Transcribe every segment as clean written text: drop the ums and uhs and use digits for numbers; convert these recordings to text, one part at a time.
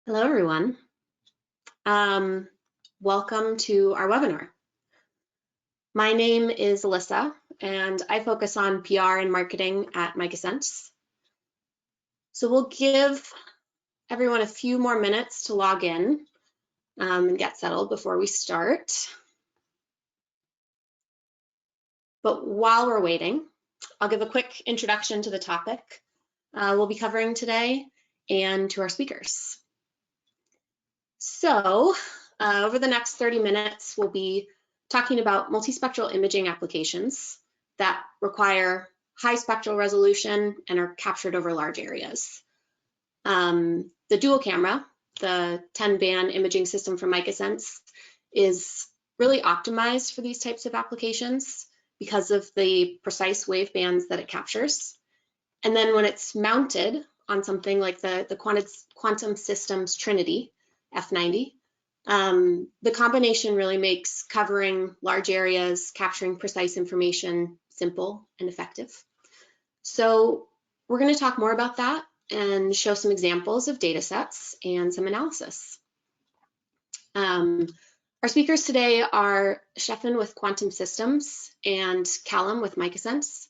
Hello, everyone. Welcome to our webinar. My name is Alyssa, and I focus on PR and marketing at MicaSense. So we'll give everyone a few more minutes to log in and get settled before we start. But while we're waiting, I'll give a quick introduction to the topic we'll be covering today and to our speakers. So over the next 30 minutes, we'll be talking about multispectral imaging applications that require high spectral resolution and are captured over large areas. The dual camera, the 10-band imaging system from MicaSense, is really optimized for these types of applications because of the precise wave bands that it captures. And then when it's mounted on something like the Quantum Systems Trinity F90, the combination really makes covering large areas, capturing precise information simple and effective. So we're going to talk more about that and show some examples of data sets and some analysis. Our speakers today are Stefan with Quantum Systems and Callum with MicaSense.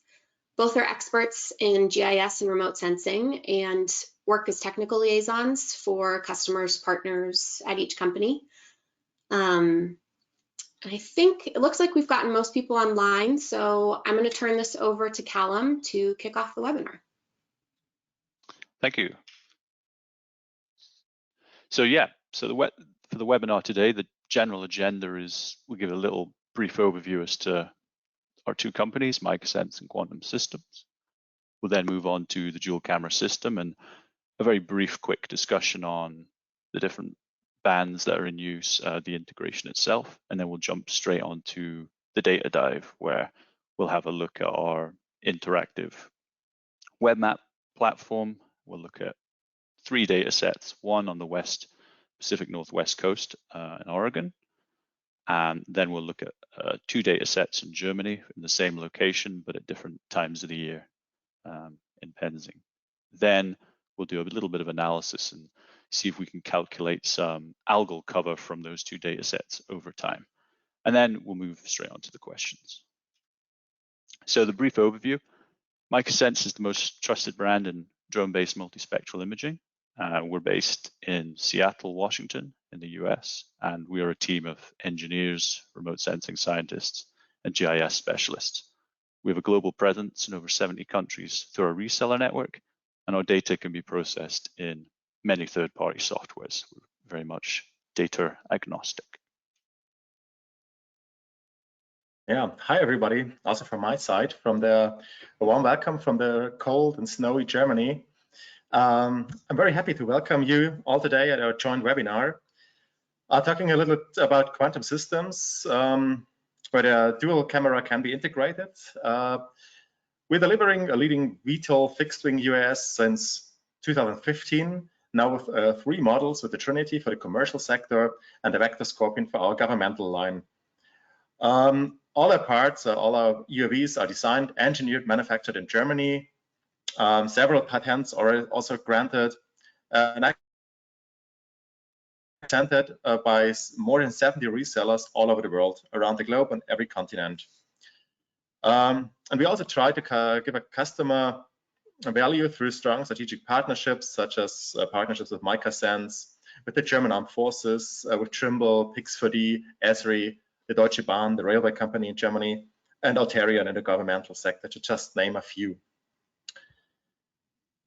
Both are experts in GIS and remote sensing and work as technical liaisons for customers, partners at each company. I think it looks like we've gotten most people online, so I'm going to turn this over to Callum to kick off the webinar. Thank you. So for the webinar today, the general agenda is we'll give a little brief overview as to our two companies, MicaSense and Quantum Systems. We'll then move on to the dual camera system and a very brief, quick discussion on the different bands that are in use, the integration itself, and then we'll jump straight onto the data dive where we'll have a look at our interactive web map platform. We'll look at 3 data sets, one on the Pacific Northwest coast in Oregon, and then we'll look at 2 data sets in Germany in the same location but at different times of the year in Penzing. Then we'll do a little bit of analysis and see if we can calculate some algal cover from those 2 data sets over time. And then we'll move straight on to the questions. So the brief overview, MicaSense is the most trusted brand in drone-based multispectral imaging. We're based in Seattle, Washington, in the US, and we are a team of engineers, remote sensing scientists, and GIS specialists. We have a global presence in over 70 countries through our reseller network, and our data can be processed in many third-party softwares. We're very much data agnostic. Yeah, hi everybody. Also from my side, a warm welcome from the cold and snowy Germany. I'm very happy to welcome you all today at our joint webinar. Talking a little bit about quantum systems, where the dual camera can be integrated. We're delivering a leading VTOL fixed-wing UAS since 2015, now with 3 models with the Trinity for the commercial sector and the Vector Scorpion for our governmental line. All our parts, all our UAVs are designed, engineered, manufactured in Germany. Several patents are also granted and presented by more than 70 resellers all over the world, around the globe and every continent. And we also try to give a customer value through strong strategic partnerships, such as partnerships with MicaSense, with the German Armed Forces, with Trimble, Pix4D, Esri, the Deutsche Bahn, the railway company in Germany, and Alterian in the governmental sector, to just name a few.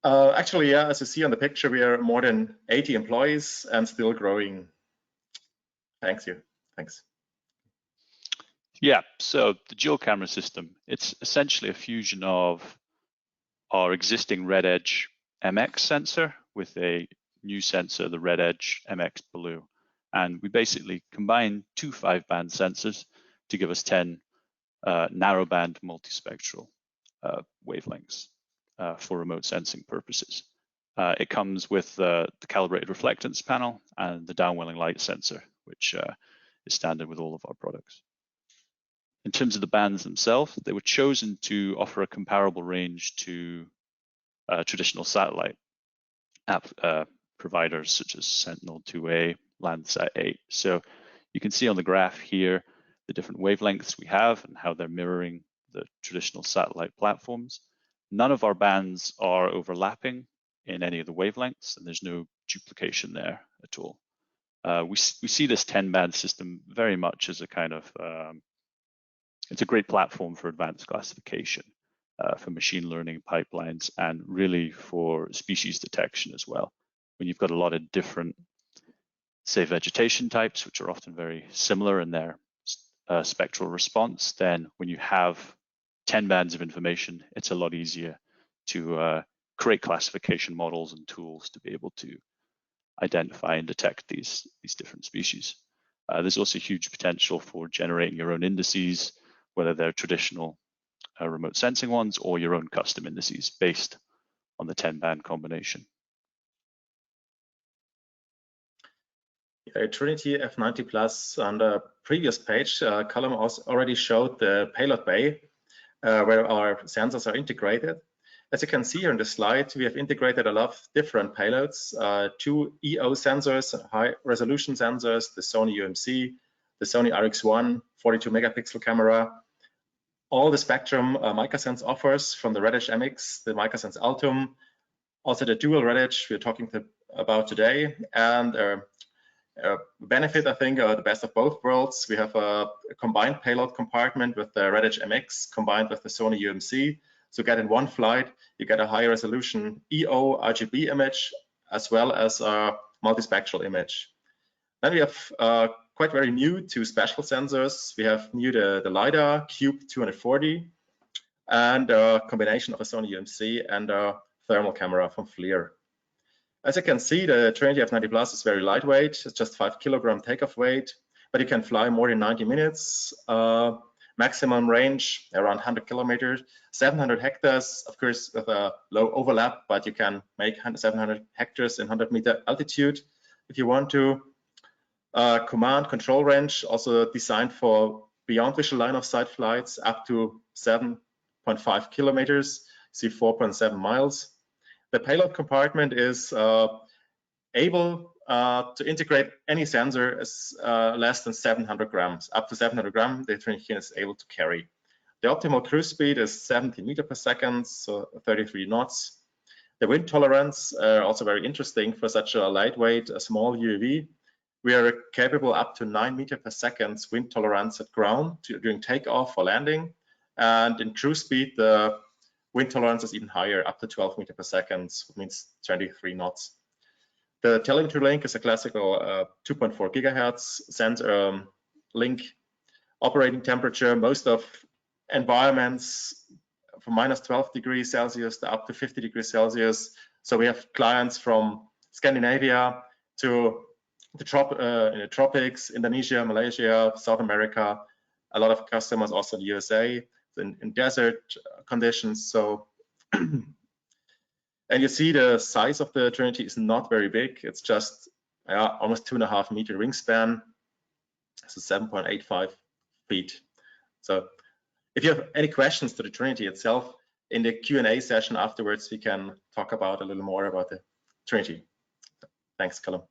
Actually, yeah, as you see on the picture, we are more than 80 employees and still growing. Thanks. Yeah, so the dual camera system, it's essentially a fusion of our existing Red Edge MX sensor with a new sensor, the Red Edge MX Blue. And we basically combine 2 5-band sensors to give us 10 narrowband multispectral wavelengths for remote sensing purposes. It comes with the calibrated reflectance panel and the downwelling light sensor, which is standard with all of our products. In terms of the bands themselves, they were chosen to offer a comparable range to traditional satellite providers such as Sentinel-2A, Landsat-8. So you can see on the graph here the different wavelengths we have and how they're mirroring the traditional satellite platforms. None of our bands are overlapping in any of the wavelengths, and there's no duplication there at all. We see this 10-band system very much as a kind of, it's a great platform for advanced classification, for machine learning pipelines, and really for species detection as well. When you've got a lot of different, say, vegetation types, which are often very similar in their spectral response, then when you have 10 bands of information, it's a lot easier to create classification models and tools to be able to identify and detect these different species. There's also huge potential for generating your own indices, whether they're traditional remote sensing ones or your own custom indices based on the 10-band combination. Trinity F90 Plus on the previous page, Callum already showed the payload bay where our sensors are integrated. As you can see here in the slide, we have integrated a lot of different payloads, 2 EO sensors, high resolution sensors, the Sony UMC, the Sony RX1, 42 megapixel camera, all the spectrum MicaSense offers from the Reddish MX, the MicaSense Altum, also the dual Reddish we're talking about today, and benefit, I think, the best of both worlds. We have a combined payload compartment with the Reddish MX combined with the Sony UMC. So get in one flight, you get a high resolution EO RGB image as well as a multispectral image. Then we have quite very new 2 special sensors. We have new the LiDAR Cube 240 and a combination of a Sony UMC and a thermal camera from FLIR. As you can see, the Trinity F90 Plus is very lightweight. It's just 5 kilogram takeoff weight, but you can fly more than 90 minutes. Maximum range around 100 kilometers, 700 hectares, of course, with a low overlap, but you can make 700 hectares in 100-meter altitude if you want to. Command control range also designed for beyond visual line of sight flights up to 7.5 kilometers, see 4.7 miles. The payload compartment is able to integrate any sensor as less than 700 grams. Up to 700 grams, the Trinity is able to carry. The optimal cruise speed is 70 meters per second, so 33 knots. The wind tolerance also very interesting for such a lightweight, small UAV. We are capable up to 9 meters per second wind tolerance at ground during takeoff or landing, and in cruise speed, the wind tolerance is even higher, up to 12 meters per second, which means 23 knots. The telemetry link is a classical 2.4 gigahertz sensor link. Operating temperature, most of environments from minus 12 degrees Celsius to up to 50 degrees Celsius. So we have clients from Scandinavia to the tropics, Indonesia, Malaysia, South America. A lot of customers also in the USA, in desert conditions. So, and you see the size of the Trinity is not very big. It's just almost 2.5 meter wingspan, so 7.85 feet. So if you have any questions to the Trinity itself, in the Q&A session afterwards, we can talk about a little more about the Trinity. Thanks, Callum.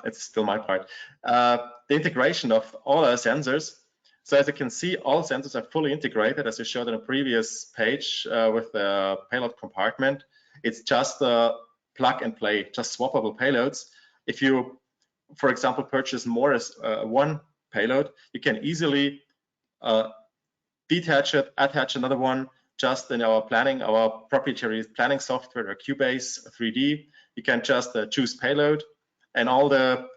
It's still my part. The integration of all our sensors. So as you can see, all sensors are fully integrated, as we showed on a previous page with the payload compartment. It's just plug and play, just swappable payloads. If you, for example, purchase more as one payload, you can easily detach it, attach another one. Just in our planning, our proprietary planning software, or Cubase 3D, you can just choose payload, and all the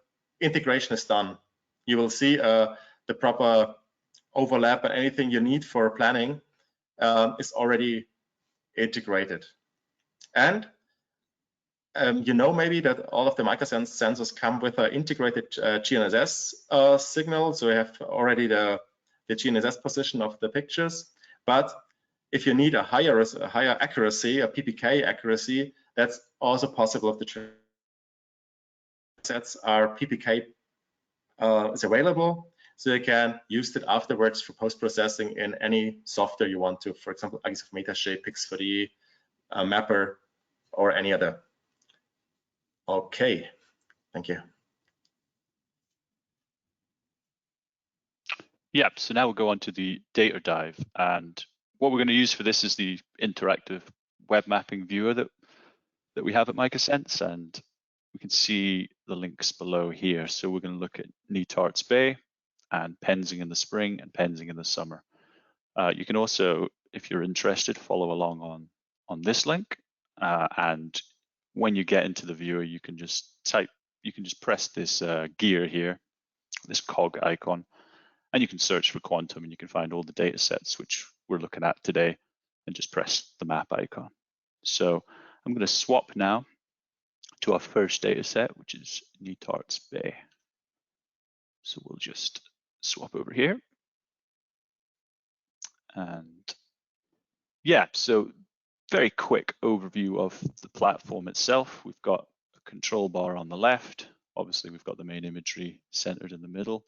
integration is done. You will see the proper overlap, and anything you need for planning is already integrated. And you know maybe that all of the MicaSense sensors come with an integrated GNSS signal. So we have already the GNSS position of the pictures. But if you need a higher accuracy, a PPK accuracy, that's also possible. If the sets are PPK is available, so you can use it afterwards for post-processing in any software you want to. For example, Metashape, Pix4D, Mapper, or any other. Okay, thank you. Yep, so now we'll go on to the data dive. And what we're going to use for this is the interactive web mapping viewer that we have at MicaSense. And we can see the links below here. So we're going to look at Netarts Bay and Penzing in the spring and Penzing in the summer. You can also, if you're interested, follow along on this link. And when you get into the viewer, you can just press this gear here, this cog icon, and you can search for quantum and you can find all the data sets which we're looking at today and just press the map icon. So I'm going to swap now to our first data set, which is Netarts Bay. So we'll just swap over here. And yeah, so very quick overview of the platform itself. We've got a control bar on the left. Obviously, we've got the main imagery centered in the middle,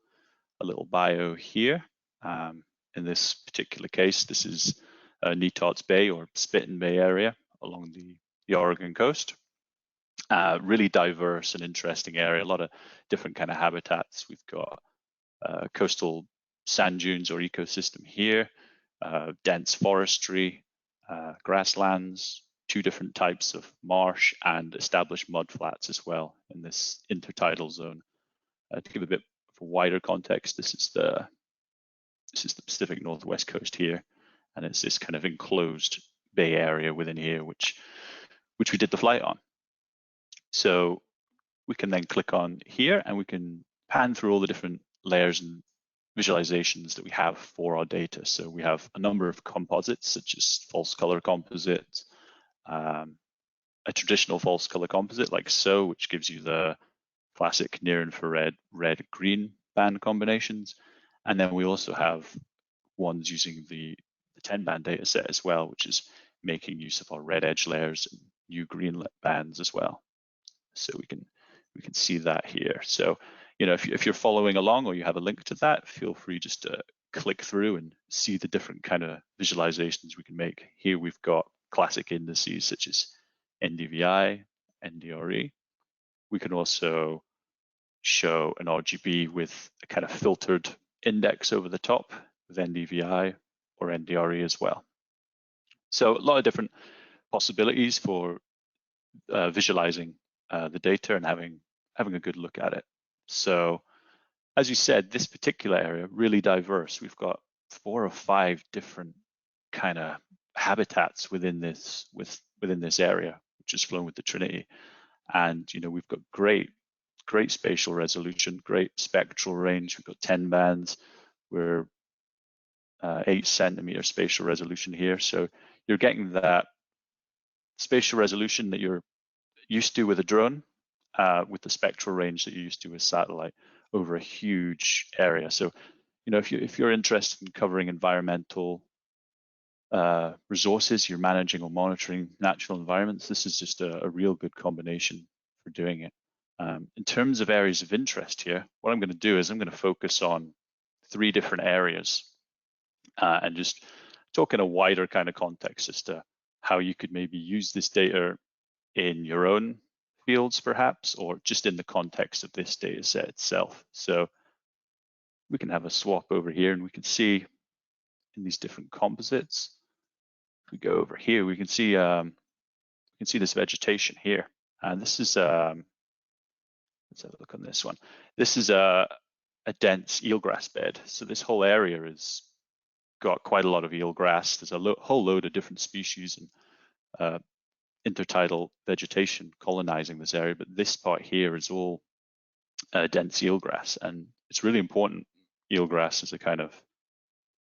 a little bio here. In this particular case, this is Netarts Bay or Spitting Bay area along the Oregon coast. Really diverse and interesting area, a lot of different kind of habitats. We've got coastal sand dunes or ecosystem here, dense forestry, grasslands, 2 different types of marsh and established mudflats as well in this intertidal zone. To give a bit of a wider context, this is the Pacific Northwest coast here, and it's this kind of enclosed bay area within here which we did the flight on. So we can then click on here and we can pan through all the different layers and visualizations that we have for our data. So we have a number of composites such as false color composites, a traditional false color composite like so, which gives you the classic near infrared red-green band combinations. And then we also have ones using the 10-band data set as well, which is making use of our red edge layers and new green bands as well. So we can see that here. So, you know, if you're following along or you have a link to that, feel free just to click through and see the different kind of visualizations we can make. Here we've got classic indices such as NDVI, NDRE. We can also show an RGB with a kind of filtered index over the top with NDVI or NDRE as well. So a lot of different possibilities for visualizing the data and having a good look at it. So as you said, this particular area, really diverse. We've got 4 or 5 different kind of habitats within this area, which is flown with the Trinity. And, you know, we've got great spatial resolution, great spectral range. We've got 10 bands. We're 8 centimeter spatial resolution here. So you're getting that spatial resolution that you're used to with a drone, with the spectral range that you're used to with satellite over a huge area. So, you know, if you're interested in covering environmental resources, you're managing or monitoring natural environments, this is just a real good combination for doing it. In terms of areas of interest here, what I'm going to do is I'm going to focus on 3 different areas and just talk in a wider kind of context as to how you could maybe use this data in your own fields perhaps, or just in the context of this data set itself. So we can have a swap over here and we can see in these different composites. If we go over here, we can see this vegetation here. And this is, let's have a look on this one. This is a dense eelgrass bed. So this whole area has got quite a lot of eelgrass. There's a whole load of different species and intertidal vegetation colonizing this area, but this part here is all dense eelgrass, and it's really important. Eelgrass is a kind of,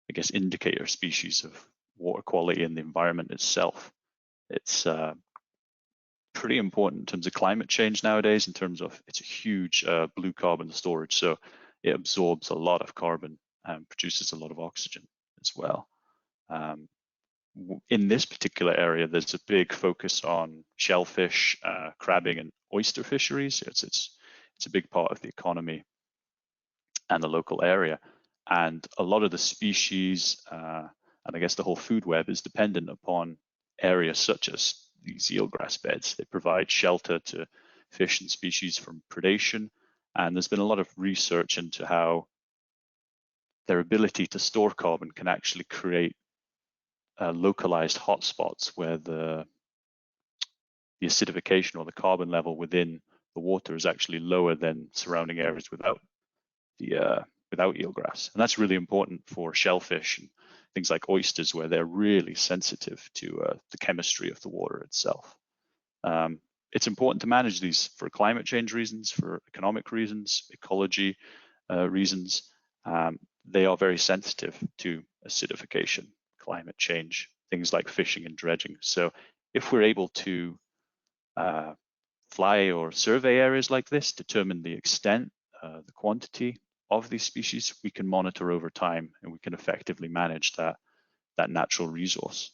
I guess, indicator species of water quality in the environment itself. It's pretty important in terms of climate change nowadays, in terms of it's a huge blue carbon storage, so it absorbs a lot of carbon and produces a lot of oxygen as well. In this particular area, there's a big focus on shellfish, crabbing, and oyster fisheries. It's a big part of the economy and the local area. And a lot of the species, and I guess the whole food web, is dependent upon areas such as these eelgrass beds. They provide shelter to fish and species from predation. And there's been a lot of research into how their ability to store carbon can actually create localized hotspots where the acidification or the carbon level within the water is actually lower than surrounding areas without eelgrass. And that's really important for shellfish and things like oysters, where they're really sensitive to the chemistry of the water itself. It's important to manage these for climate change reasons, for economic reasons, ecology reasons. They are very sensitive to acidification, climate change, things like fishing and dredging. So if we're able to fly or survey areas like this, determine the extent, the quantity of these species, we can monitor over time, and we can effectively manage that natural resource,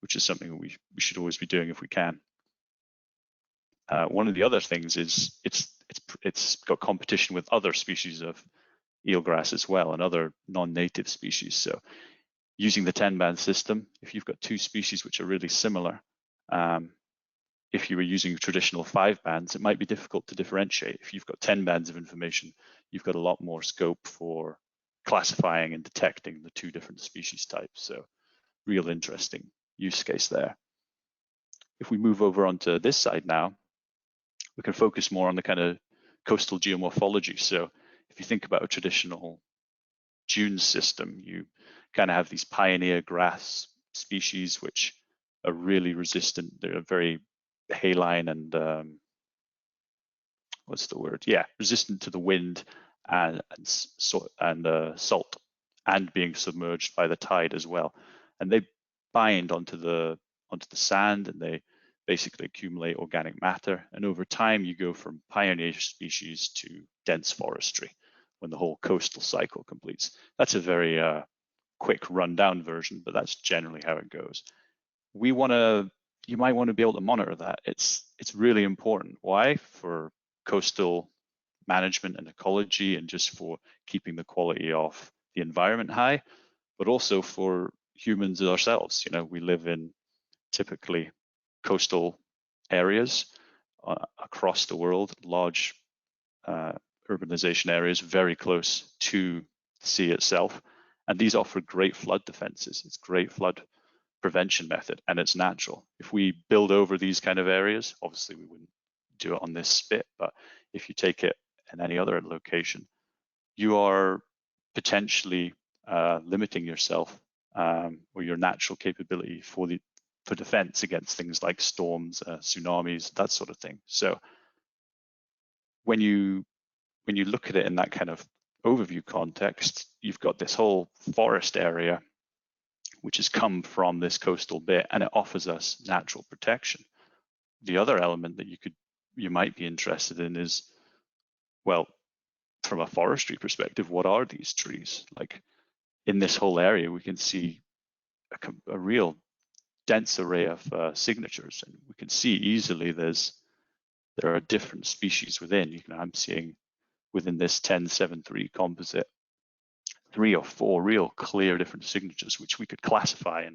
which is something we should always be doing if we can. One of the other things is it's got competition with other species of eelgrass as well, and other non-native species. So using the 10-band system, if you've got two species which are really similar, if you were using traditional 5 bands, it might be difficult to differentiate. If you've got 10 bands of information, you've got a lot more scope for classifying and detecting the two different species types. So real interesting use case there. If we move over onto this side now, we can focus more on the kind of coastal geomorphology. So if you think about a traditional dune system, you kind of have these pioneer grass species which are really resistant. They're very haline and resistant to the wind and salt and being submerged by the tide as well. And they bind onto the sand, and they basically accumulate organic matter. And over time, you go from pioneer species to dense forestry when the whole coastal cycle completes. That's a very quick rundown version, but that's generally how it goes. You might want to be able to monitor that. It's really important. Why? For coastal management and ecology, and just for keeping the quality of the environment high, but also for humans ourselves. You know, we live in typically coastal areas across the world, large urbanization areas very close to the sea itself, and these offer great flood defenses. It's great flood prevention method, and it's natural. If we build over these kind of areas, obviously we wouldn't do it on this spit, but if you take it in any other location, you are potentially limiting yourself or your natural capability for defense against things like storms, tsunamis, that sort of thing. So when you look at it in that kind of overview context, you've got this whole forest area which has come from this coastal bit, and it offers us natural protection. The other element that you might be interested in is, well, from a forestry perspective, what are these trees? Like in this whole area, we can see a real dense array of signatures, and we can see easily there are different species within. I'm seeing within this 1073 composite 3 or 4 real clear different signatures which we could classify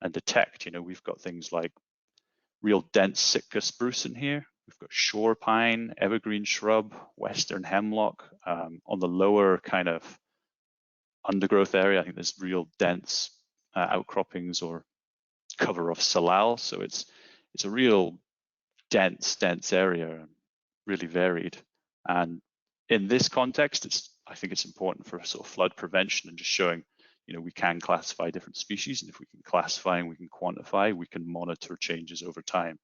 and detect. We've got things like real dense Sitka spruce in here. We've got shore pine, evergreen shrub, western hemlock. On the lower kind of undergrowth area, I think there's real dense outcroppings or cover of salal. So it's a real dense area, really varied. And in this context, I think it's important for sort of flood prevention and just showing, we can classify different species, and if we can classify and we can quantify, we can monitor changes over time.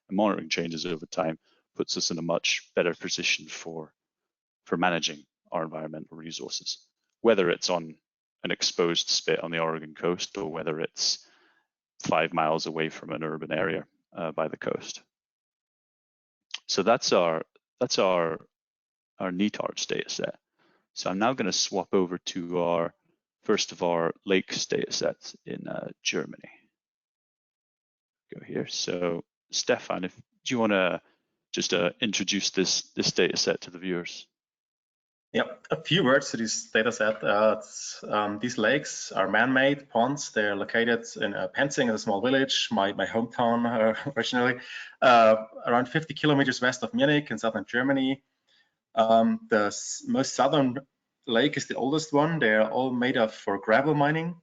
And monitoring changes over time puts us in a much better position for managing our environmental resources, whether it's on an exposed spit on the Oregon coast or whether it's 5 miles away from an urban area by the coast. So that's our NEATARTS data set. So I'm now going to swap over to our first of our lakes data sets in Germany. Go here. So Stefan, do you want to just introduce this data set to the viewers? Yep, a few words to this data set. These lakes are man-made ponds. They're located in Penzing, a small village, my hometown originally, around 50 kilometers west of Munich in southern Germany. The most southern lake is the oldest one. They're all made of for gravel mining.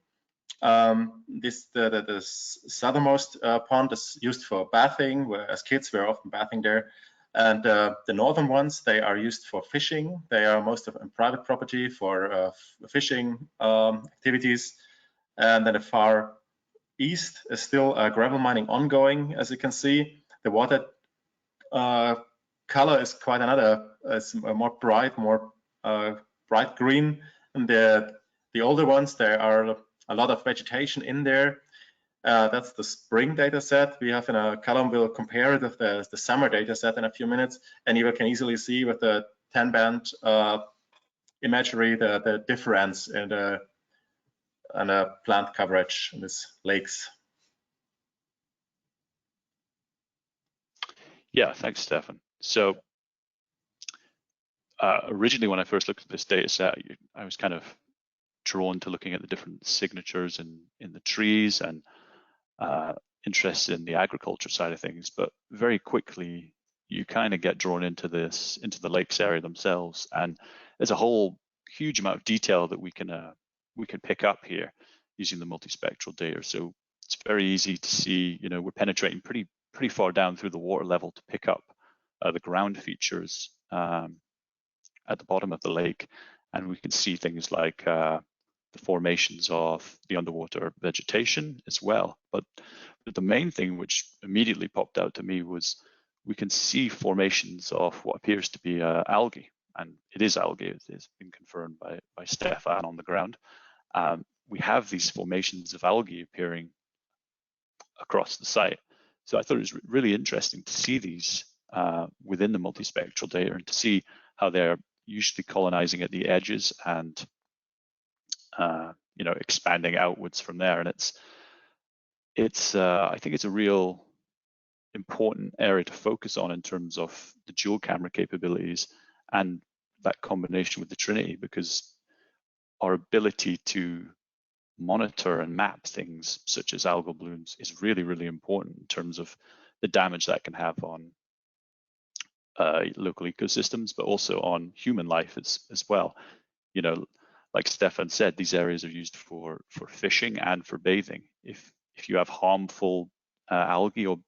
The southernmost pond is used for bathing, where as kids we're often bathing there. And the northern ones, they are used for fishing. They are most of them private property for fishing activities. And then the far east is still gravel mining ongoing, as you can see. The water color is quite another, it's more bright green. And the older ones, there are a lot of vegetation in there. That's the spring data set. We have in a Callum will compare it with the summer data set in a few minutes, and you can easily see with the 10-band imagery the difference in the plant coverage in these lakes. Yeah, thanks, Stefan. So originally, when I first looked at this data set, I was kind of drawn to looking at the different signatures in the trees and interested in the agriculture side of things, but very quickly you kind of get drawn into the lakes area themselves, and there's a whole huge amount of detail that we can pick up here using the multispectral data. So it's very easy to see, we're penetrating pretty far down through the water level to pick up the ground features at the bottom of the lake, and we can see things like the formations of the underwater vegetation as well. But the main thing which immediately popped out to me was we can see formations of what appears to be algae, and it is algae. It's been confirmed by Stefan on the ground. We have these formations of algae appearing across the site. So I thought it was really interesting to see these within the multispectral data and to see how they're usually colonizing at the edges and expanding outwards from there. And I think it's a real important area to focus on in terms of the dual camera capabilities and that combination with the Trinity, because our ability to monitor and map things such as algal blooms is really, really important in terms of the damage that can have on local ecosystems, but also on human life as well. Like Stefan said, these areas are used for fishing and for bathing. If you have harmful algae or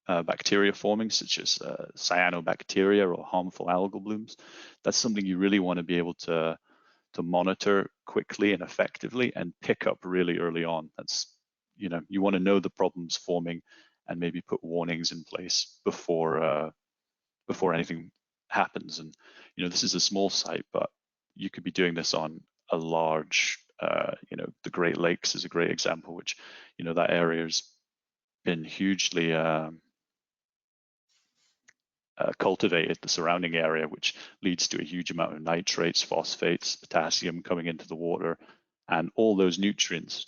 bacteria forming, such as cyanobacteria or harmful algal blooms, that's something you really want to be able to monitor quickly and effectively and pick up really early on. That's, you want to know the problems forming and maybe put warnings in place before anything happens. And this is a small site, but you could be doing this on a large, the Great Lakes is a great example, which, that area has been hugely cultivated, the surrounding area, which leads to a huge amount of nitrates, phosphates, potassium coming into the water, and all those nutrients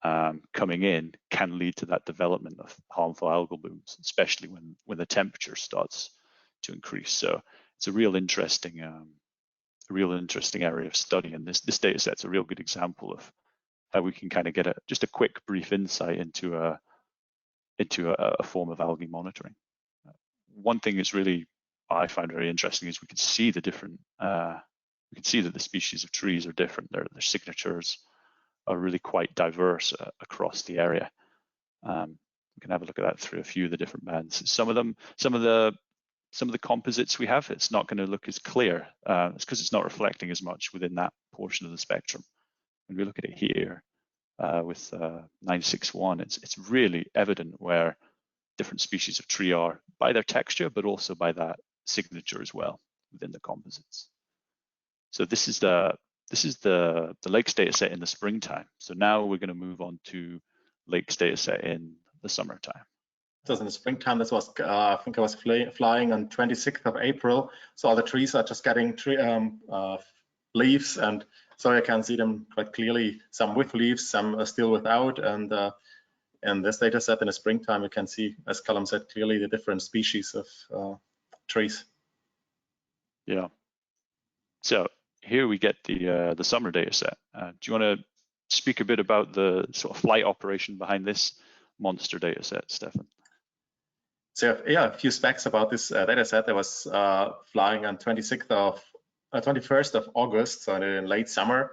coming in can lead to that development of harmful algal blooms, especially when the temperature starts to increase. So it's a real interesting area of study, and this data set's a real good example of how we can kind of get just a quick brief insight into a form of algae monitoring. One thing is really I find very interesting is we can see the different we can see that the species of trees are different. Their signatures are really quite diverse across the area. We can have a look at that through a few of the different bands. Some of the composites we have, it's not going to look as clear. It's because it's not reflecting as much within that portion of the spectrum. When we look at it here with 961, it's really evident where different species of tree are by their texture, but also by that signature as well within the composites. So this is the lakes data set in the springtime. So now we're going to move on to lakes data set in the summertime. In the springtime, this was I think I was flying on 26th of April, so all the trees are just getting leaves, and so I can see them quite clearly, some with leaves, some are still without. And this data set in the springtime, you can see, as Callum said, clearly the different species of trees. Yeah. So here we get the summer data set. Do you want to speak a bit about the sort of flight operation behind this monster data set, Stefan? So yeah, a few specs about this data set that was flying on 21st of August, so in late summer.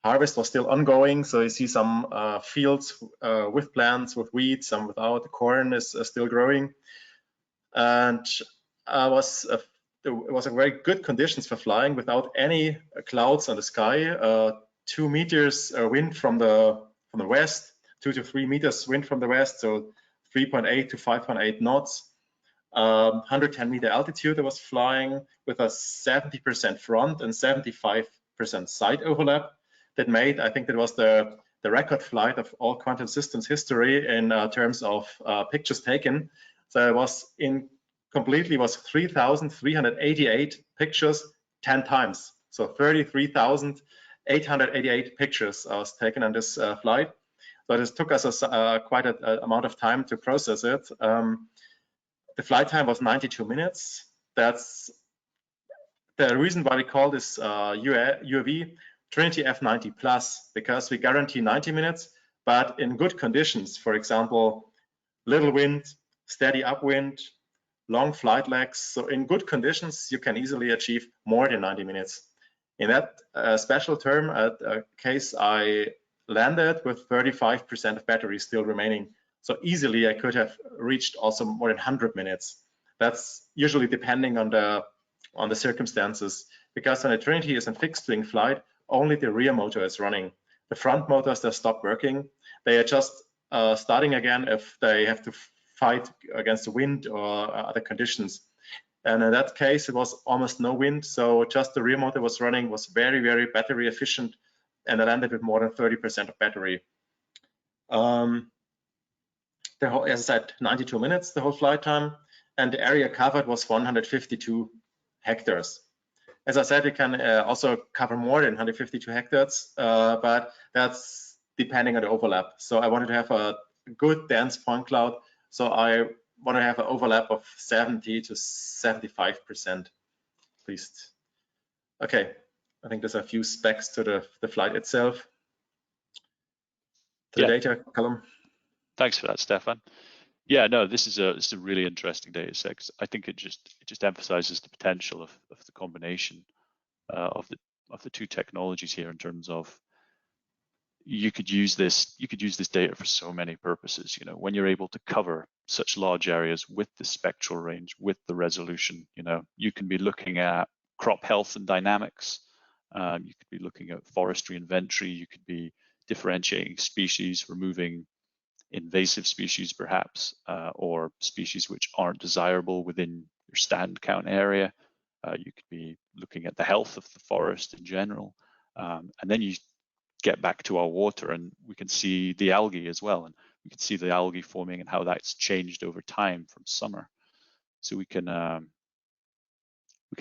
Harvest was still ongoing, so you see some fields with plants, with weeds, some without. The corn is still growing, and it was a very good conditions for flying without any clouds on the sky. 2 meters wind from the west, 2 to 3 meters wind from the west, so 3.8 to 5.8 knots. 110-meter altitude that was flying with a 70% front and 75% side overlap. That made, I think that was the record flight of all quantum systems history in terms of pictures taken. So it was completely 3,388 pictures 10 times. So 33,888 pictures was taken on this flight. So this took us quite an amount of time to process it. The flight time was 92 minutes. That's the reason why we call this UAV Trinity F90 Plus, because we guarantee 90 minutes, but in good conditions. For example, little wind, steady upwind, long flight legs. So in good conditions, you can easily achieve more than 90 minutes. In that special term, case, I landed with 35% of battery still remaining. So easily I could have reached also more than 100 minutes. That's usually depending on the circumstances, because when a Trinity is in fixed wing flight, only the rear motor is running. The front motors, they stop working. They are just starting again if they have to fight against the wind or other conditions. And in that case, it was almost no wind, so just the rear motor was running, was very, very battery efficient, and I landed with more than 30% of battery. As I said, 92 minutes, the whole flight time, and the area covered was 152 hectares. As I said, it can also cover more than 152 hectares, but that's depending on the overlap. So I wanted to have a good dense point cloud, so I want to have an overlap of 70 to 75% at least. Okay, I think there's a few specs to the flight itself. The data, Callum. Thanks for that, Stefan. Yeah, no, this is a really interesting data set. I think it just emphasizes the potential of the combination of the two technologies here in terms of you could use this data for so many purposes. You know, when you're able to cover such large areas with the spectral range, with the resolution, you know, you can be looking at crop health and dynamics. You could be looking at forestry inventory. You could be differentiating species, removing invasive species perhaps, or species which aren't desirable within your stand count area. You could be looking at the health of the forest in general. And then you get back to our water and we can see the algae as well. And we can see the algae forming and how that's changed over time from summer. So we can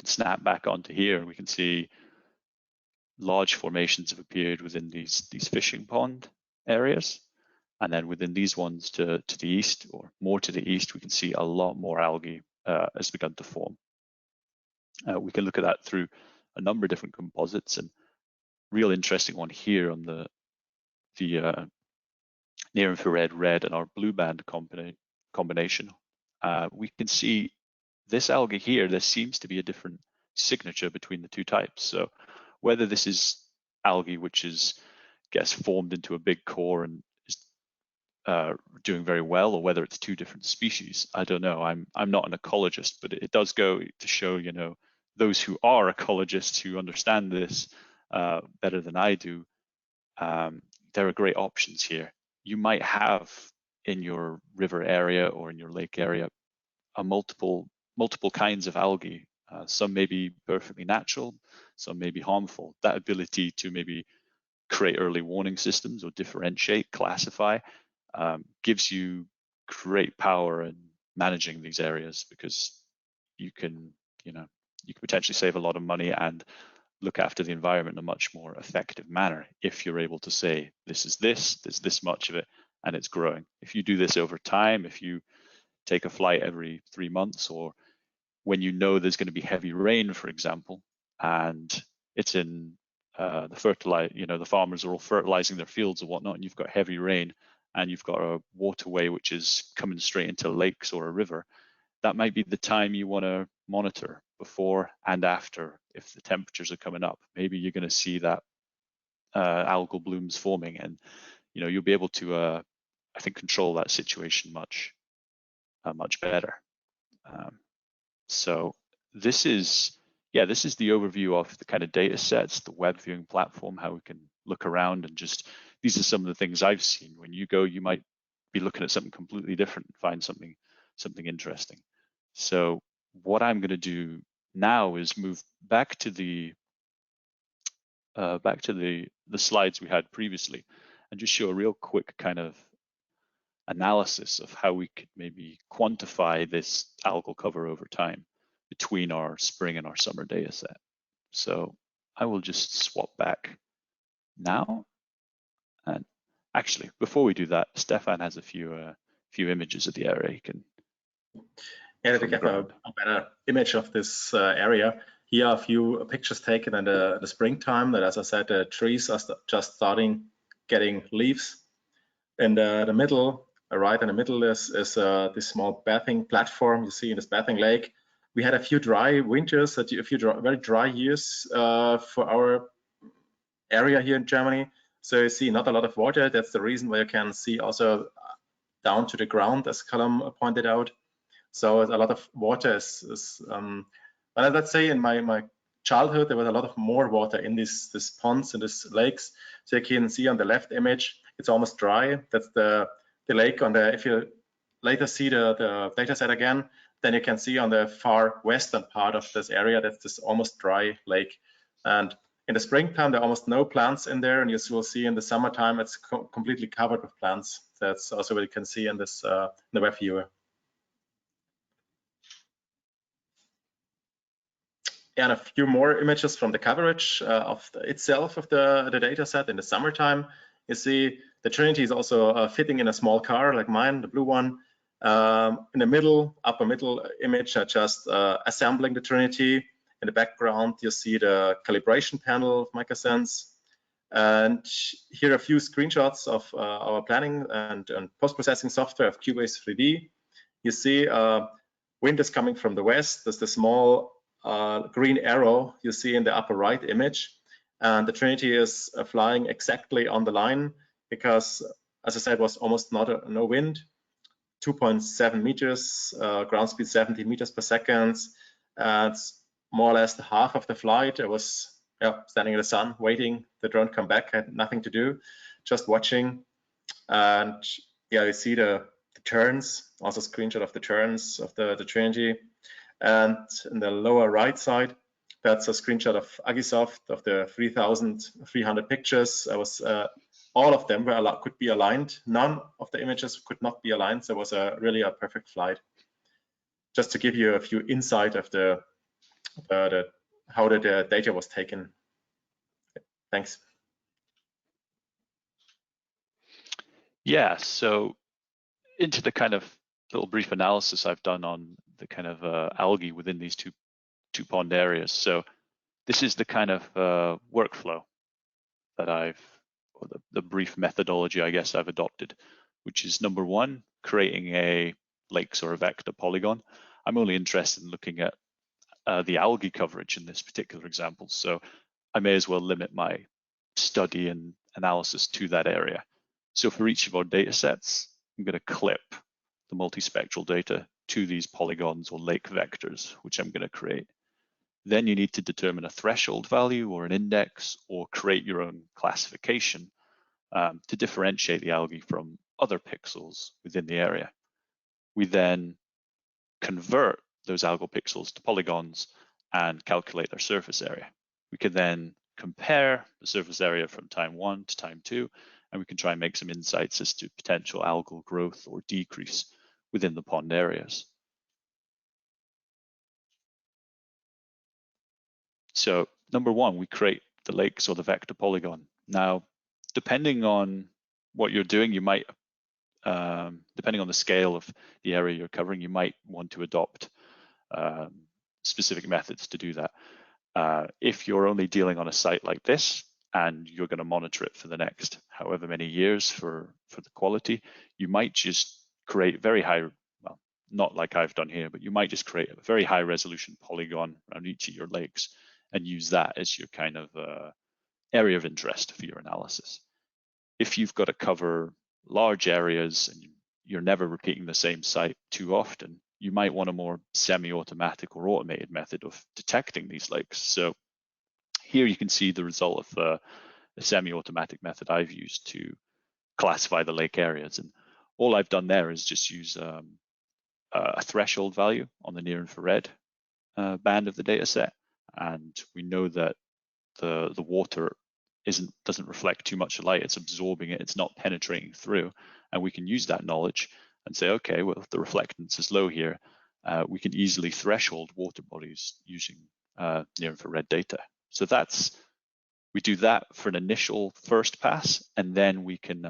snap back onto here and we can see large formations have appeared within these fishing pond areas. And then within these ones to the east, or more to the east, we can see a lot more algae has begun to form. We can look at that through a number of different composites, and real interesting one here on the near infrared red and our blue band combination. We can see this algae here, there seems to be a different signature between the two types. So whether this is algae which is formed into a big core and doing very well, or whether it's two different species, I don't know. I'm not an ecologist, but it does go to show, you know, those who are ecologists who understand this better than I do, there are great options here. You might have in your river area or in your lake area multiple kinds of algae. Some may be perfectly natural, some may be harmful. That ability to maybe create early warning systems or differentiate, classify, gives you great power in managing these areas, because you can potentially save a lot of money and look after the environment in a much more effective manner if you're able to say, there's this much of it and it's growing. If you do this over time, if you take a flight every 3 months or when you know there's going to be heavy rain, for example, and it's in the farmers are all fertilizing their fields or whatnot, and you've got heavy rain, and you've got a waterway which is coming straight into lakes or a river, that might be the time you want to monitor before and after if the temperatures are coming up. Maybe you're going to see that algal blooms forming, and you'll be able to, I think, control that situation much better. So this is the overview of the kind of data sets, the web viewing platform, how we can look around, and just these are some of the things I've seen. When you go, you might be looking at something completely different and find something interesting. So what I'm going to do now is move back to the slides we had previously, and just show a real quick kind of analysis of how we could maybe quantify this algal cover over time between our spring and our summer data set. So I will just swap back now. And actually, before we do that, Stefan has a few images of the area. He can. Yeah, to get a better image of this area, here are a few pictures taken in the springtime. That, as I said, the trees are just starting getting leaves. In the middle, right in the middle, is this small bathing platform you see in this bathing lake. We had a few dry winters, very dry years for our area here in Germany. So you see not a lot of water. That's the reason why you can see also down to the ground, as Callum pointed out. So a lot of water but let's say in my childhood, there was a lot of more water in these ponds and these lakes. So you can see on the left image, it's almost dry. That's the lake on the, if you later see the data set again, then you can see on the far western part of this area, that's this almost dry lake. And in the springtime, there are almost no plants in there, and you will see in the summertime, it's completely covered with plants. That's also what you can see in this in the web viewer. And a few more images from the coverage of the data set in the summertime. You see the Trinity is also fitting in a small car like mine, the blue one. In the upper middle image, just assembling the Trinity. In the background, you see the calibration panel of MicaSense. And here are a few screenshots of our planning and post-processing software of Cubase 3D. You see wind is coming from the west. There's the small green arrow you see in the upper right image. And the Trinity is flying exactly on the line because, as I said, was almost no wind. 2.7 meters, ground speed 17 meters per second. It's more or less the half of the flight. I was standing in the sun, waiting the drone come back. I had nothing to do, just watching. And yeah, you see the turns, also a screenshot of the turns of the Trinity. And in the lower right side, that's a screenshot of Agisoft of the 3,300 pictures. I was all of them could be aligned. None of the images could not be aligned. So it was really a perfect flight. Just to give you a few insight of how the data was taken. Thanks. Yeah, so into the kind of little brief analysis I've done on the kind of algae within these two pond areas. So this is the kind of workflow that or the brief methodology, I guess, I've adopted, which is number one, creating a lakes or a vector polygon. I'm only interested in looking at the algae coverage in this particular example. So I may as well limit my study and analysis to that area. So for each of our data sets, I'm going to clip the multispectral data to these polygons or lake vectors, which I'm going to create. Then you need to determine a threshold value or an index, or create your own classification to differentiate the algae from other pixels within the area. We then convert those algal pixels to polygons and calculate their surface area. We can then compare the surface area from time 1 to time 2, and we can try and make some insights as to potential algal growth or decrease within the pond areas. So number one, we create the lakes or the vector polygon. Now, depending on what you're doing, you might, depending on the scale of the area you're covering, you might want to adopt specific methods to do that. If you're only dealing on a site like this and you're going to monitor it for the next however many years for the quality, you might just create very high, well, not like I've done here, but you might just create a very high resolution polygon around each of your lakes and use that as your kind of area of interest for your analysis. If you've got to cover large areas and you're never repeating the same site too often, you might want a more semi-automatic or automated method of detecting these lakes. So here you can see the result of a semi-automatic method I've used to classify the lake areas. And all I've done there is just use a threshold value on the near infrared band of the data set. And we know that the water doesn't reflect too much light, it's absorbing it, it's not penetrating through. And we can use that knowledge and say, okay, well, if the reflectance is low here, we can easily threshold water bodies using near infrared data. So we do that for an initial first pass, and then we can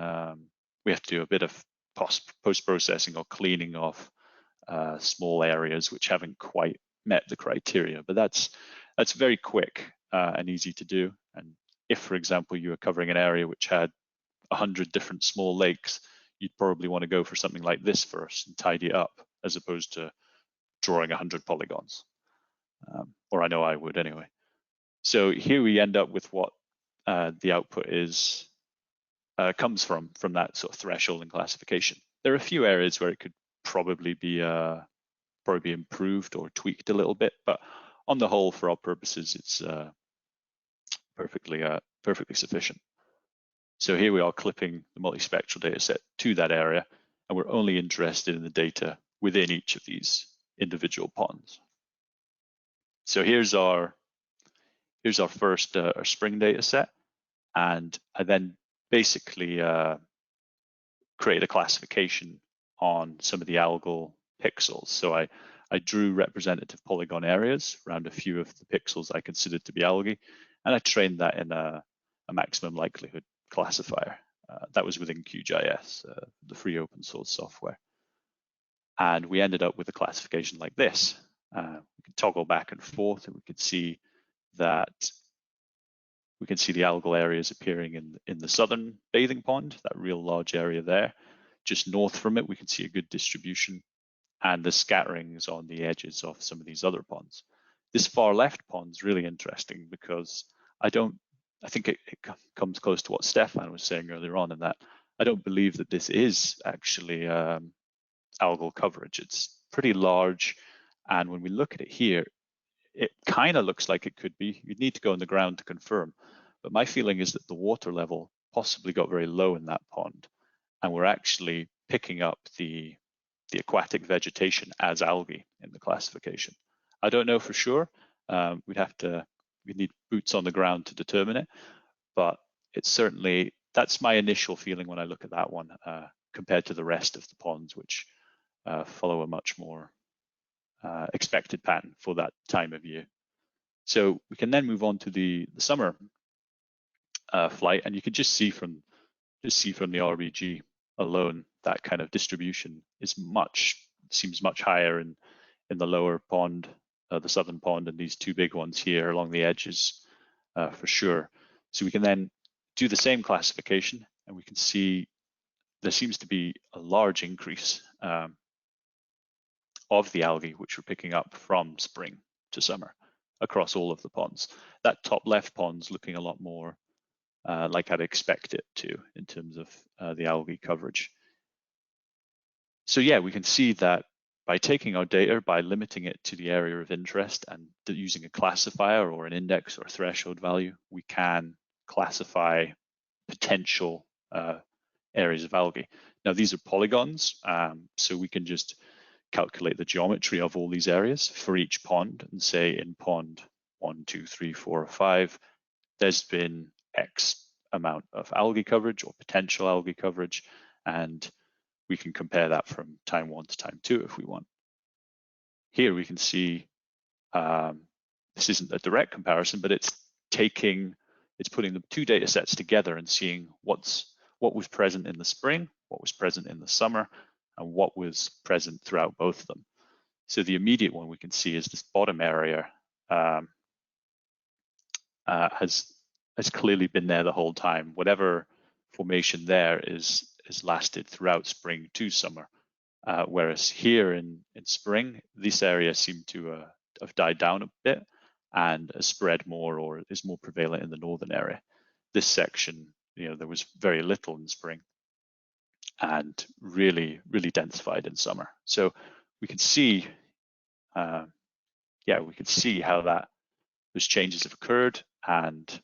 we have to do a bit of post-processing or cleaning of small areas which haven't quite met the criteria. But that's very quick and easy to do. And if, for example, you were covering an area which had 100 different small lakes, you'd probably want to go for something like this first and tidy it up, as opposed to drawing 100 polygons. Or I know I would anyway. So here we end up with what the output is comes from that sort of threshold and classification. There are a few areas where it could probably be improved or tweaked a little bit, but on the whole, for our purposes, it's perfectly sufficient. So here we are clipping the multispectral data set to that area, and we're only interested in the data within each of these individual ponds. So here's our first our spring data set, and I then basically create a classification on some of the algal pixels. So I drew representative polygon areas around a few of the pixels I considered to be algae, and I trained that in a maximum likelihood classifier. That was within QGIS, the free open source software. And we ended up with a classification like this. We can toggle back and forth, and we can see the algal areas appearing in the southern bathing pond, that real large area there. Just north from it, we can see a good distribution, and the scatterings on the edges of some of these other ponds. This far left pond is really interesting because I think it comes close to what Stefan was saying earlier on, in that I don't believe that this is actually algal coverage. It's pretty large, and when we look at it here, it kind of looks like it could be. You'd need to go on the ground to confirm, but my feeling is that the water level possibly got very low in that pond, and we're actually picking up the aquatic vegetation as algae in the classification. I don't know for sure. We'd need boots on the ground to determine it, but it's certainly, that's my initial feeling when I look at that one compared to the rest of the ponds, which follow a much more expected pattern for that time of year. So we can then move on to the summer flight, and you can just see from the RBG alone that kind of distribution seems much higher in the lower pond, the southern pond, and these two big ones here along the edges for sure. So we can then do the same classification, and we can see there seems to be a large increase of the algae which we're picking up from spring to summer across all of the ponds. That top left pond's looking a lot more like I'd expect it to in terms of the algae coverage. So yeah, we can see that by taking our data, by limiting it to the area of interest and using a classifier or an index or a threshold value, we can classify potential areas of algae. Now these are polygons, so we can just calculate the geometry of all these areas for each pond and say in pond 1, 2, 3, 4, or 5, there's been X amount of algae coverage or potential algae coverage, and we can compare that from time 1 to time 2 if we want. Here we can see this isn't a direct comparison, but it's putting the two data sets together and seeing what was present in the spring, what was present in the summer, and what was present throughout both of them. So the immediate one we can see is this bottom area has clearly been there the whole time. Whatever formation there is lasted throughout spring to summer. Whereas here in spring, this area seemed to have died down a bit and has spread more or is more prevalent in the northern area. This section, there was very little in spring and really, really densified in summer. So we can see, we can see how those changes have occurred, and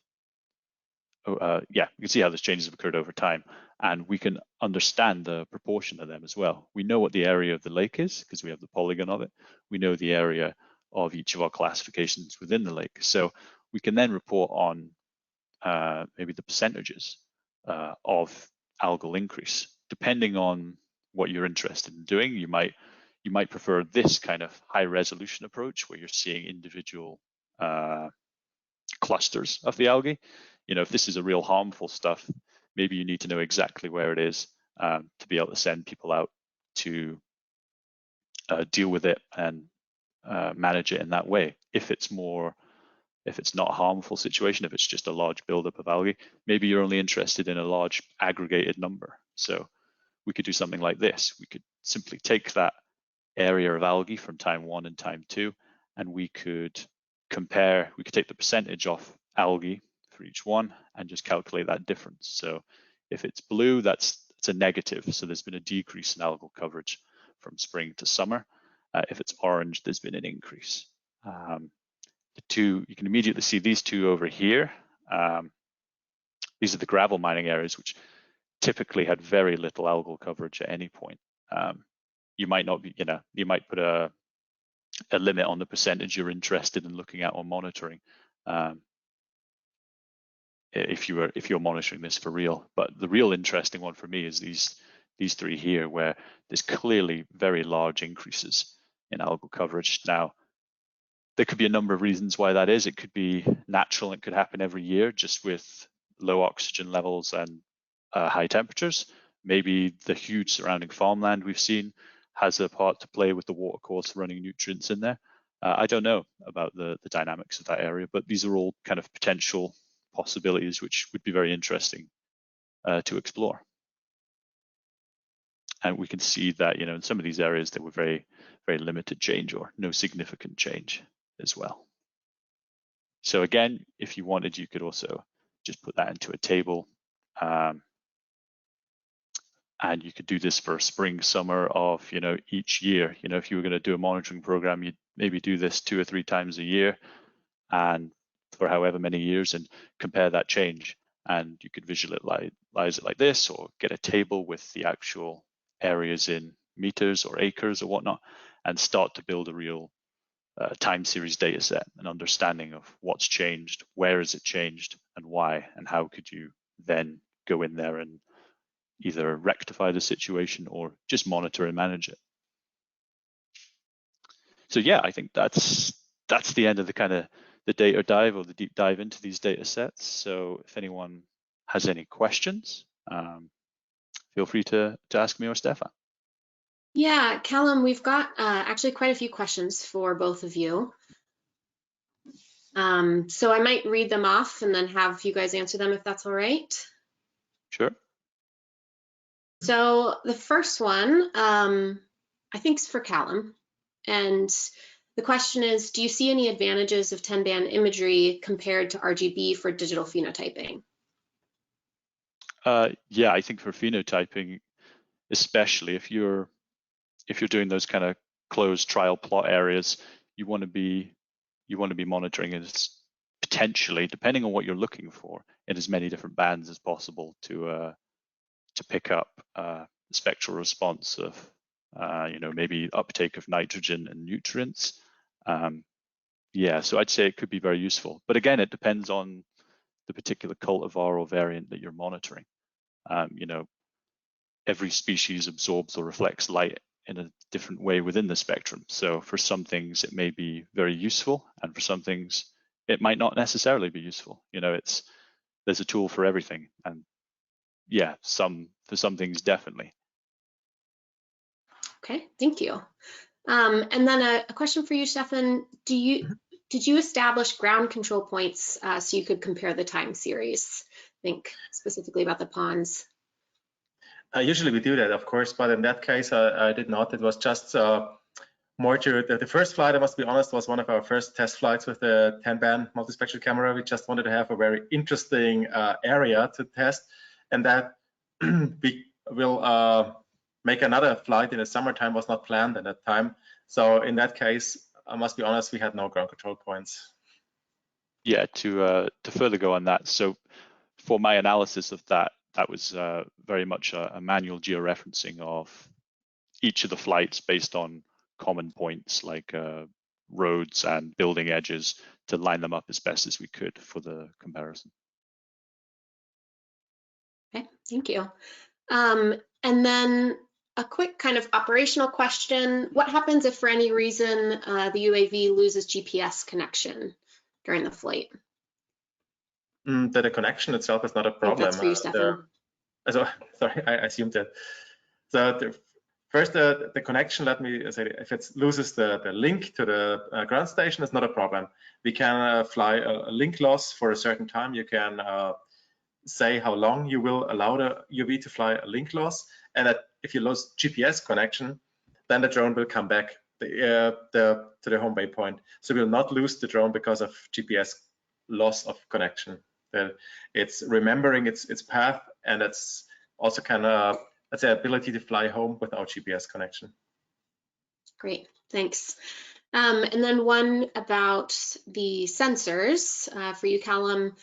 we can see how those changes have occurred over time, and we can understand the proportion of them as well. We know what the area of the lake is because we have the polygon of it. We know the area of each of our classifications within the lake. So we can then report on maybe the percentages of algal increase. Depending on what you're interested in doing, you might prefer this kind of high resolution approach where you're seeing individual clusters of the algae. If this is a real harmful stuff, maybe you need to know exactly where it is to be able to send people out to deal with it and manage it in that way. If it's not a harmful situation, if it's just a large buildup of algae, maybe you're only interested in a large aggregated number. So we could do something like this. We could simply take that area of algae from time 1 and time 2, and we could compare, we could take the percentage of algae for each one and just calculate that difference. So if it's blue, it's a negative. So there's been a decrease in algal coverage from spring to summer. If it's orange, there's been an increase. The two, you can immediately see these two over here. These are the gravel mining areas, which typically had very little algal coverage at any point. You might not be, you might put a limit on the percentage you're interested in looking at or monitoring if you're monitoring this for real. But the real interesting one for me is these three here, where there's clearly very large increases in algal coverage. Now, there could be a number of reasons why that is. It could be natural. It could happen every year just with low oxygen levels and high temperatures. Maybe the huge surrounding farmland we've seen has a part to play with the watercourse running nutrients in there. I don't know about the dynamics of that area, but these are all kind of potential possibilities which would be very interesting to explore. And we can see that, in some of these areas there were very, very limited change or no significant change as well. So again, if you wanted, you could also just put that into a table. And you could do this for spring, summer of, each year. If you were going to do a monitoring program, you'd maybe do this 2 or 3 times a year and for however many years and compare that change. And you could visualize it like this, or get a table with the actual areas in meters or acres or whatnot, and start to build a real time series data set, an understanding of what's changed, where has it changed, and why, and how could you then go in there and either rectify the situation or just monitor and manage it. So yeah, I think that's the end of the kind of the data dive or the deep dive into these data sets. So if anyone has any questions, feel free to ask me or Stefan. Yeah, Callum, we've got actually quite a few questions for both of you. So I might read them off and then have you guys answer them if that's all right. Sure. So the first one, I think is for Callum. And the question is, do you see any advantages of 10-band imagery compared to RGB for digital phenotyping? Yeah, I think for phenotyping, especially if you're doing those kind of closed trial plot areas, you want to be monitoring it potentially, depending on what you're looking for, in as many different bands as possible to pick up spectral response of maybe uptake of nitrogen and nutrients. Yeah, so I'd say it could be very useful, but again, it depends on the particular cultivar or variant that you're monitoring. Every species absorbs or reflects light in a different way within the spectrum. So for some things it may be very useful, and for some things it might not necessarily be useful. There's a tool for everything, and yeah, for some things definitely. Okay, thank you. And then a question for you, Stefan. Did you establish ground control points so you could compare the time series? Think specifically about the ponds. Usually we do that, of course, but in that case, I did not. It was just more to the first flight, I must be honest, was one of our first test flights with the 10-band multispectral camera. We just wanted to have a very interesting area to test, and that we will make another flight in the summertime was not planned at that time. So in that case, I must be honest, we had no ground control points. Yeah, to further go on that, so for my analysis of that was very much a manual georeferencing of each of the flights based on common points like roads and building edges to line them up as best as we could for the comparison. Okay, thank you. And then a quick kind of operational question. What happens if for any reason the UAV loses GPS connection during the flight? The connection itself is not a problem. That's for you, Stefan. Sorry, I assumed that. So first, the connection, let me say, if it loses the link to the ground station, it's not a problem. We can fly a link loss for a certain time. You can say how long you will allow the UAV to fly a link loss, and that if you lose GPS connection, then the drone will come back to the home waypoint. So we'll not lose the drone because of GPS loss of connection. It's remembering its path, and it's also kind of that's the ability to fly home without GPS connection. Great, thanks. And then one about the sensors for you, Callum.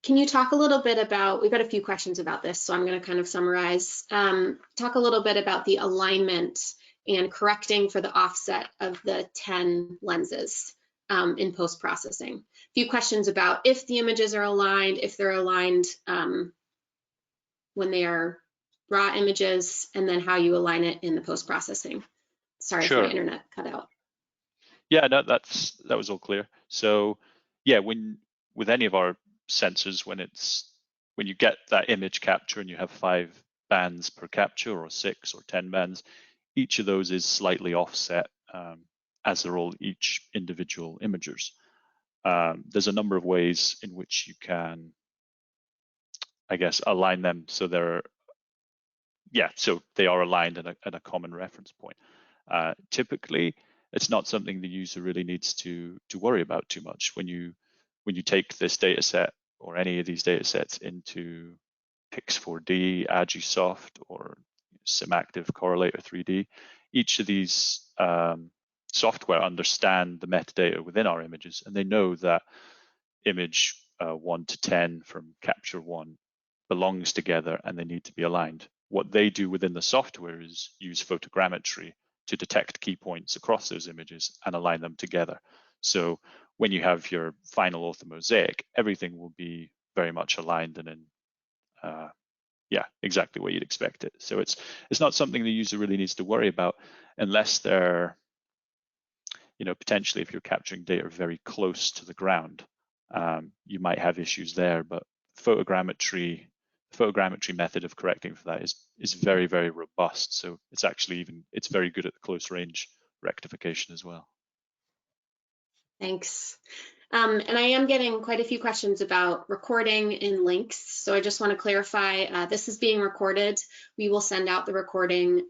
Can you talk a little bit about, we've got a few questions about this, so I'm going to kind of summarize. Talk a little bit about the alignment and correcting for the offset of the 10 lenses in post-processing. A few questions about if the images are aligned, if they're aligned when they are raw images, and then how you align it in the post-processing. Sorry if my internet cut out. Yeah, no, that was all clear. So yeah, with any of our sensors, when you get that image capture and you have 5 bands per capture or 6 or 10 bands, each of those is slightly offset as they're all each individual imagers. There's a number of ways in which you can, I guess, align them so they are aligned at a common reference point. Typically, it's not something the user really needs to worry about too much. When you take this data set or any of these data sets into Pix4D, AgiSoft, or SimActive Correlator 3D, each of these software understand the metadata within our images, and they know that image 1 to 10 from capture 1 belongs together and they need to be aligned. What they do within the software is use photogrammetry to detect key points across those images and align them together. So when you have your final orthomosaic, everything will be very much aligned and in exactly where you'd expect it. So it's not something the user really needs to worry about unless they're, potentially if you're capturing data very close to the ground, you might have issues there. But photogrammetry method of correcting for that is very, very robust. So it's actually it's very good at the close range rectification as well. Thanks. And I am getting quite a few questions about recording in links. So I just want to clarify, this is being recorded. We will send out the recording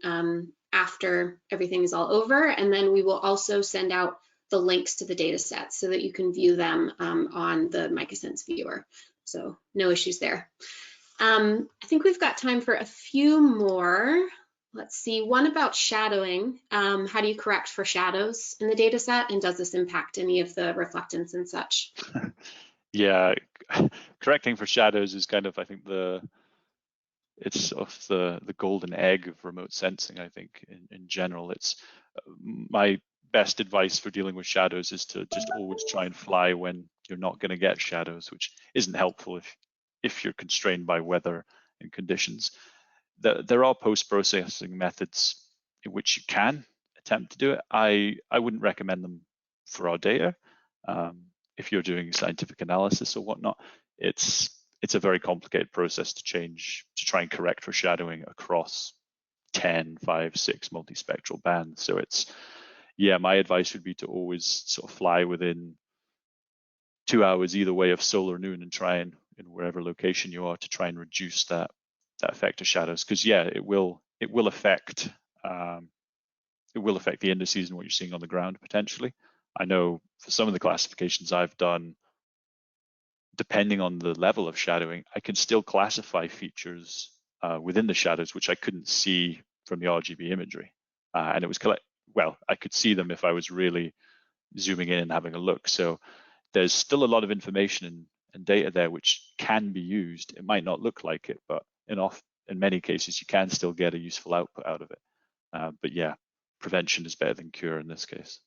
after everything is all over. And then we will also send out the links to the data sets so that you can view them on the MicaSense viewer. So no issues there. I think we've got time for a few more. Let's see, one about shadowing. How do you correct for shadows in the data set, and does this impact any of the reflectance and such? Yeah, correcting for shadows is kind of, I think, it's sort of the golden egg of remote sensing. I think in general, it's my best advice for dealing with shadows is to just always try and fly when you're not going to get shadows, which isn't helpful if you're constrained by weather and conditions. There are post-processing methods in which you can attempt to do it. I wouldn't recommend them for our data. If you're doing scientific analysis or whatnot, it's a very complicated process to try and correct for shadowing across 10, 5, 6 multispectral bands. So it's, yeah, my advice would be to always sort of fly within 2 hours either way of sol or noon, and try and, in wherever location you are, to try and reduce that effect of shadows. Because yeah, it will affect the indices and what you're seeing on the ground potentially. I know for some of the classifications I've done, depending on the level of shadowing, I can still classify features within the shadows which I couldn't see from the RGB imagery. And it was I could see them if I was really zooming in and having a look. So there's still a lot of information and data there which can be used. It might not look like it, but in many cases you can still get a useful output out of it. But yeah, prevention is better than cure in this case.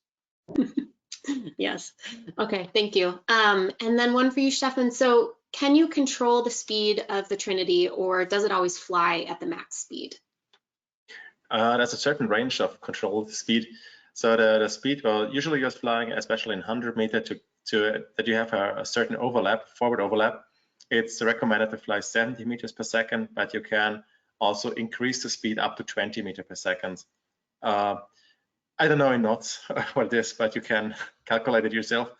Yes. Okay, thank you. And then one for you, Stefan. So can you control the speed of the Trinity, or does it always fly at the max speed? There's a certain range of control speed. So the speed, well, usually you're flying, especially in 100 meter to that you have a certain forward overlap. It's recommended to fly 70 meters per second, but you can also increase the speed up to 20 meters per second. I don't know in knots what it is, but you can calculate it yourself.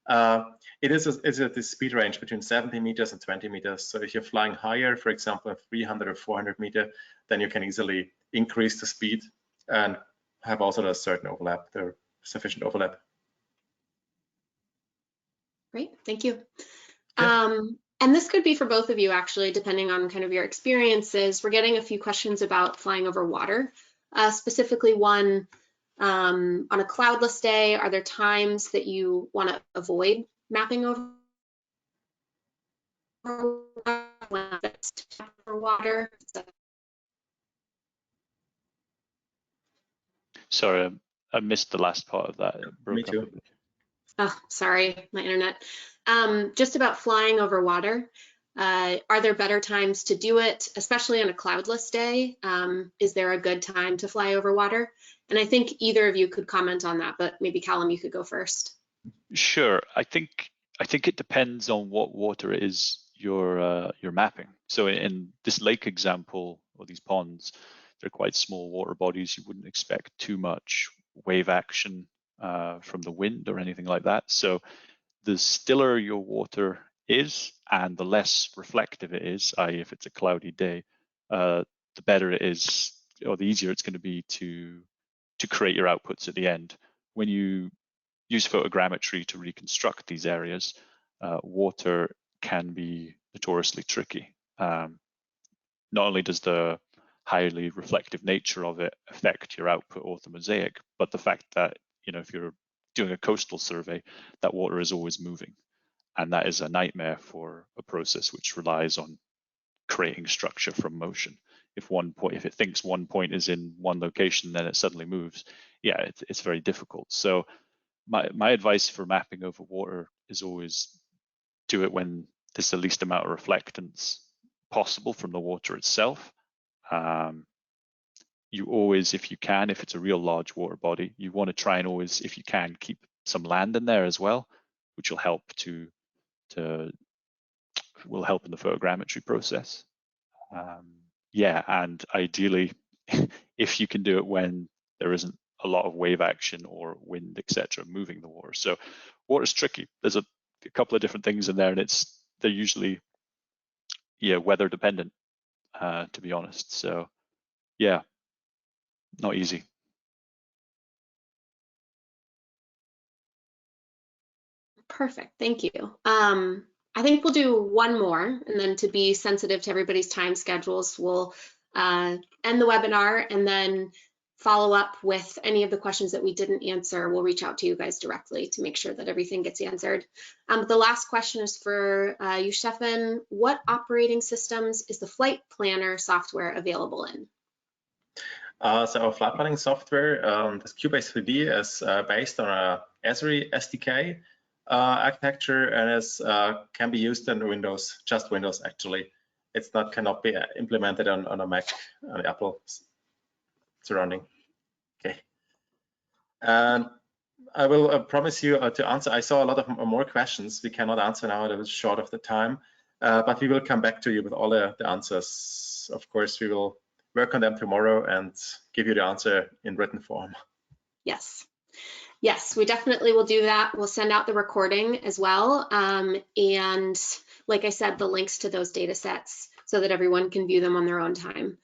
It is a speed range between 70 meters and 20 meters. So if you're flying higher, for example, 300 or 400 meter, then you can easily increase the speed and have also a certain overlap, the sufficient overlap. Great, thank you. Yeah. And this could be for both of you, actually, depending on kind of your experiences. We're getting a few questions about flying over water, specifically one, on a cloudless day, are there times that you want to avoid mapping over water? Sorry, I missed the last part of that. It broke Me too. up a bit. Oh, sorry, my internet. Just about flying over water. Are there better times to do it, especially on a cloudless day? Is there a good time to fly over water? And I think either of you could comment on that, but maybe Callum, you could go first. Sure. I think it depends on what water it is you're mapping. So in this lake example, or these ponds, they're quite small water bodies. You wouldn't expect too much wave action from the wind or anything like that. So the stiller your water is and the less reflective it is, i.e. if it's a cloudy day, the better it is, or the easier it's going to be to create your outputs at the end. When you use photogrammetry to reconstruct these areas, water can be notoriously tricky. Not only does the highly reflective nature of it affect your output orthomosaic, but the fact that, if you're doing a coastal survey, that water is always moving. And that is a nightmare for a process which relies on creating structure from motion. If it thinks one point is in one location, then it suddenly moves. Yeah, it's very difficult. So my advice for mapping over water is always do it when there's the least amount of reflectance possible from the water itself. You always, if you can, if it's a real large water body, you want to try and always, if you can, keep some land in there as well, which will help will help in the photogrammetry process. Yeah, and ideally, if you can do it when there isn't a lot of wave action or wind, etc., moving the water. So water's tricky. There's a couple of different things in there, and they're usually, weather dependent, to be honest. So yeah, not easy. Perfect, thank you. I think we'll do one more, and then to be sensitive to everybody's time schedules, we'll end the webinar and then follow up with any of the questions that we didn't answer. We'll reach out to you guys directly to make sure that everything gets answered. The last question is for you, Stefan. What operating systems is the flight planner software available in? So our flight planning software, this Cubase 3D, is based on a Esri SDK architecture, and can be used in Windows, just Windows actually. Cannot be implemented on a Mac, on Apple surrounding. Okay. And I will promise you to answer. I saw a lot of more questions. We cannot answer now, that was short of the time, but we will come back to you with all the answers. Of course, we will work on them tomorrow and give you the answer in written form. Yes. Yes, we definitely will do that. We'll send out the recording as well. And like I said, the links to those data sets so that everyone can view them on their own time.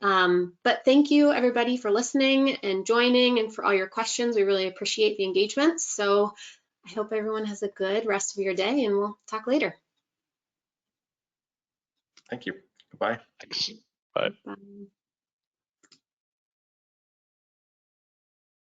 But thank you everybody for listening and joining and for all your questions. We really appreciate the engagement. So I hope everyone has a good rest of your day and we'll talk later. Thank you. Goodbye. Thanks. Bye. Bye.